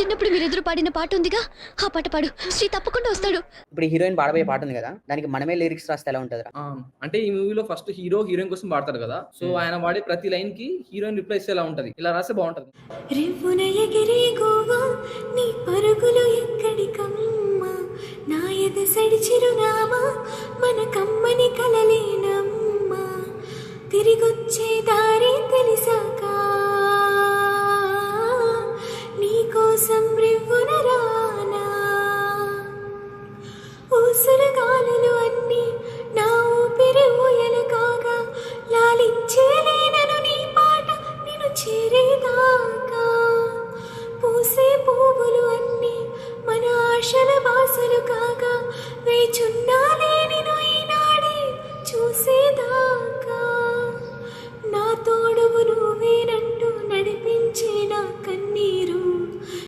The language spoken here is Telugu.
చిన్నప్పుడు మీరెదురు పాడిన పాట ఉందిగా, ఆ పాట పాడు. శ్రీ తప్పకుండా వస్తాడు. ఇప్పుడు హీరోయిన్ పాడబోయే పాట ఉంది కదా! దానికి మనమే లిరిక్స్ రాస్తే ఎలా ఉంటదిరా? అంటే ఈ మూవీలో ఫస్ట్ హీరోయిన్ కోసం పాడతాడు కదా! సో, ఆయన వాడే ప్రతి లైన్‌కి హీరోయిన్ రిప్లై ఇస్తే ఎలా ఉంటది? ఇలా రాస్తే బావుంటది. రివ్వున ఎగిరే గోవా నీ పరుగులు ఎక్కడికమ్మా నా ఎదసడి చిరునామా మన కమ్మని కలలేనమ్మా తిరిగొచ్చే దారి తెలిసాక నీకోసం రివ్వున రానా ఊసుల గాలులు అన్నీ నా ఊపిరి ఊయలు కాగా లాలించేలేనను నీ పాట నిన్ను చేరేదాకా పూసే పువ్వులు అన్నీ మన ఆశల బాసలు కాగా వేచున్నా